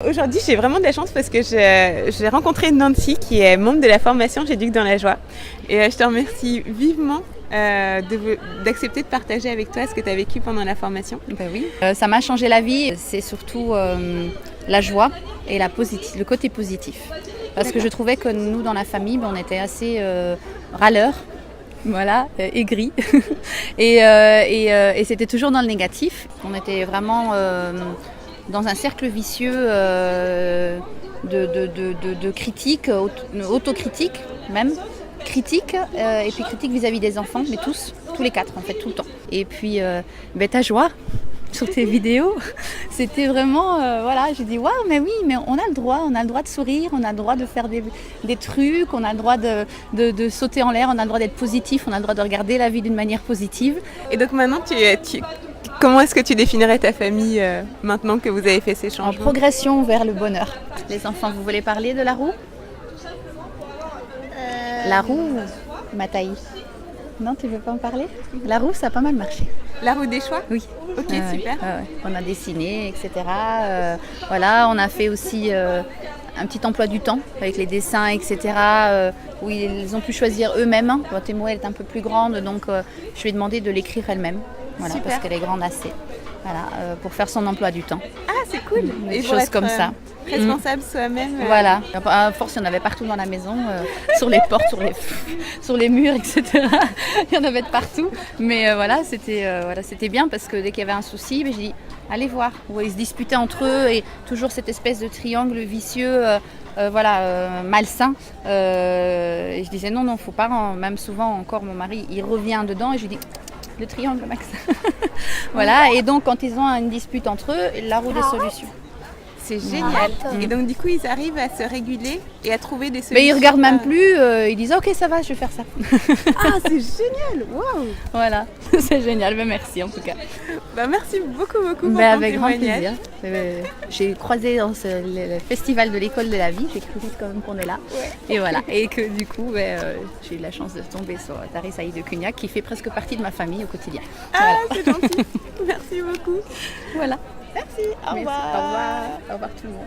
Aujourd'hui, j'ai vraiment de la chance parce que j'ai rencontré Nancy qui est membre de la formation J'éduque dans la joie. Et je te remercie vivement d'accepter de partager avec toi ce que tu as vécu pendant la formation. Ben oui, ça m'a changé la vie. C'est surtout la joie et le côté positif. Parce que je trouvais que nous, dans la famille, on était assez râleurs. Voilà, aigris. et c'était toujours dans le négatif. On était vraiment dans un cercle vicieux de critiques, autocritique même, critique, et puis critique vis-à-vis des enfants, mais tous les quatre en fait, tout le temps. Et puis ta joie sur tes vidéos, c'était vraiment, voilà, j'ai dit waouh, mais oui, mais on a le droit de sourire, on a le droit de faire des trucs, on a le droit de sauter en l'air, on a le droit d'être positif, on a le droit de regarder la vie d'une manière positive. Et donc maintenant, comment est-ce que tu définirais ta famille maintenant que vous avez fait ces changements? En progression vers le bonheur. Les enfants, vous voulez parler de la roue? La roue, Mathaï? Non, tu veux pas en parler? La roue, ça a pas mal marché. La roue des choix? Oui. Ok, super. Ouais. On a dessiné, etc. Voilà, on a fait aussi un petit emploi du temps avec les dessins, etc. Où ils ont pu choisir eux-mêmes. Témo, elle est un peu plus grande, donc je lui ai demandé de l'écrire elle-même. Voilà, super. Parce qu'elle est grande assez. Voilà, pour faire son emploi du temps. Ah, c'est cool. Des choses comme ça. Responsable soi-même. Voilà. À force, il y en avait partout dans la maison, sur les portes, sur les murs, etc. Il y en avait de partout. Mais c'était bien parce que dès qu'il y avait un souci, j'ai dit allez voir. Où ils se disputaient entre eux et toujours cette espèce de triangle vicieux, malsain. Et je disais non, faut pas. Même souvent encore, mon mari, il revient dedans et je lui dis le triangle, Max. Voilà. Et donc, quand ils ont une dispute entre eux, la roue des solutions. C'est génial. Et donc du coup, ils arrivent à se réguler et à trouver des solutions. Mais ils regardent même plus, ils disent ok, ça va, je vais faire ça. Ah, c'est génial. Waouh. Voilà, c'est génial. Mais merci en tout cas. Merci beaucoup pour ton avec grand témoignage. plaisir. J'ai croisé dans le festival de l'école de la vie, j'ai cru quand même qu'on est là. Ouais. Et voilà. Et que du coup, j'ai eu la chance de tomber sur Tari Saïd de Cugnac, qui fait presque partie de ma famille au quotidien. Ah, voilà. C'est gentil. Merci beaucoup. Voilà. Merci. Au revoir. Au revoir. Au revoir tout le monde.